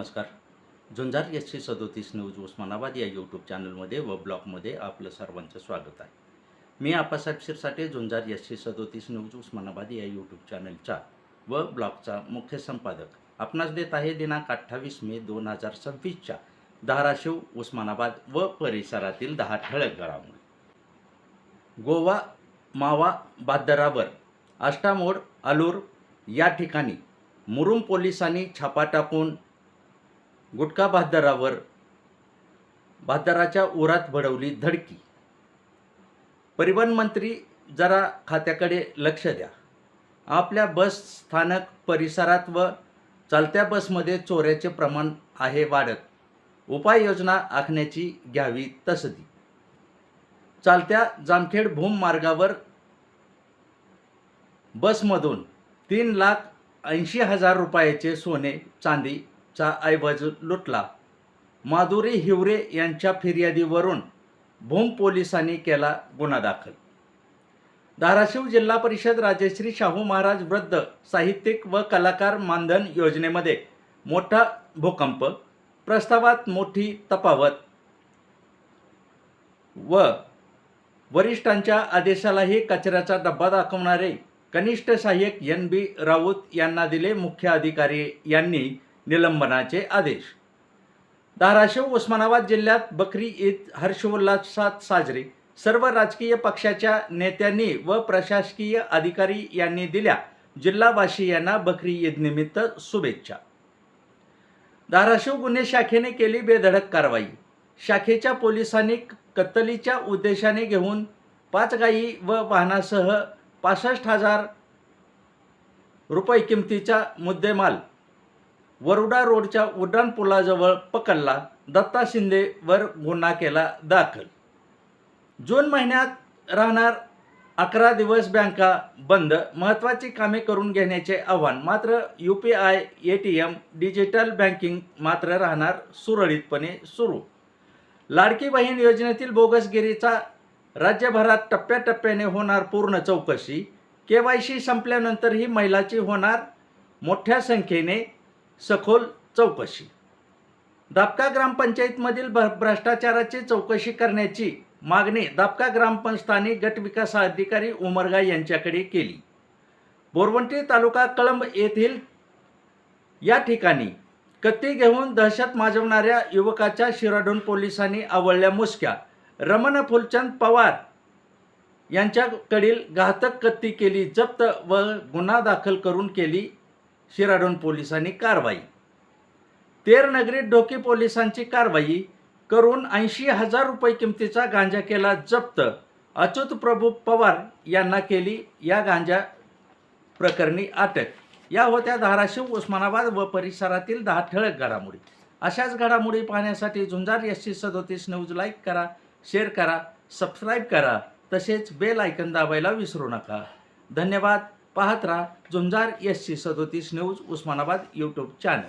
नमस्कार. झुंजार SC37 news Osmanabad या YouTube चॅनलमध्ये व ब्लॉगमध्ये आपलं सर्वांचं स्वागत आहे. मी आप्पासाहेब शिरसाटे, झुंजार SC37 न्यूज उस्मानाबाद या यूट्यूब चॅनलचा व ब्लॉगचा मुख्य संपादक. आपणास देत आहे दिनांक 28 मे 2026च्या धाराशिव, उस्मानाबाद व परिसरातील 10 ठळक घडामोडी. गोवा मावा बाजारावर आष्टामोड आलूर या ठिकाणी मुरुम पोलिसांनी छापा टाकून गुटखा बाजाराच्या उरात बडवली धडकी. परिवहन मंत्री जरा खात्याकडे लक्ष द्या. आपल्या बस स्थानक परिसरात व चालत्या बसमध्ये चोऱ्याचे प्रमाण आहे वाढत. उपाययोजना आखण्याची घ्यावी तसदी. चालत्या जामखेड भूम मार्गावर बसमधून 3,80,000 रुपयाचे सोने चांदीचा ऐवज लुटला. माधुरी हिवरे यांच्या फिर्यादीवरून भूम पोलिसांनी केला गुन्हा दाखल. धाराशिव जिल्हा परिषद राजश्री शाहू महाराज वृद्ध साहित्यिक व कलाकार मानधन योजनेमध्ये मोठा भूकंप. प्रस्तावात मोठी तफावत व वरिष्ठांच्या आदेशालाही कचऱ्याचा डब्बा दाखवणारे कनिष्ठ सहाय्यक NB राऊत यांना दिले मुख्य अधिकारी यांनी निलंबनाचे आदेश. धाराशिव उस्मानाबाद जिल्ह्यात बकरी ईद हर्षोल्लासात साजरी. सर्व राजकीय पक्षाच्या नेत्यांनी व प्रशासकीय अधिकारी यांनी दिल्या जिल्हावासियांना बकरी ईद निमित्त शुभेच्छा. धाराशिव गुन्हे शाखेने केली बेधडक कारवाई. शाखेच्या पोलिसांनी कत्तलीच्या उद्देशाने घेऊन 5 गायी व वाहनासह 65,000 रुपये किमतीचा मुद्देमाल वरुडा रोडच्या उड्डाण पुलाजवळ पकडला. दत्ता शिंदेवर गुन्हा केला दाखल. जून महिन्यात राहणार 11 दिवस बँका बंद. महत्त्वाची कामे करून घेण्याचे आव्हान. मात्र UPI ATM डिजिटल बँकिंग मात्र राहणार सुरळीतपणे सुरू. लाडकी बहीण योजनेतील बोगसगिरीचा राज्यभरात टप्प्याटप्प्याने होणार पूर्ण चौकशी. KYC संपल्यानंतरही महिलाची होणार मोठ्या संख्येने सखोल चौकशी. दापका ग्रामपंचायतमधील भ्रष्टाचाराची चौकशी करण्याची मागणी दापका ग्रामस्थांनी गटविकास अधिकारी उमरगा यांच्याकडे केली. बोरवंटी तालुका कळंब येथील या ठिकाणी कत्ती घेऊन दहशत माजवणाऱ्या युवकाच्या शिराढोण पोलिसांनी आवळल्या मुसक्या. रमण फुलचंद पवार यांच्याकडील घातक कत्ती केली जप्त व गुन्हा दाखल करून केली शिराढोण पोलिसांनी कारवाई. तेरनगरीत ढोकी पोलिसांची कारवाई करून 80,000 रुपये किमतीचा गांजा केला जप्त. अच्युत प्रभू पवार यांना केली या गांजा प्रकरणी अटक. या होत्या धाराशिव, उस्मानाबाद व परिसरातील 10 ठळक घडामोडी. अशाच घडामोडी पाहण्यासाठी झुंजार SC37 न्यूज लाईक करा, शेअर करा, सबस्क्राईब करा, तसेच बेल आयकन दाबायला विसरू नका. धन्यवाद. पाहत राहा झुंजार SC37 news Osmanabad YouTube channel.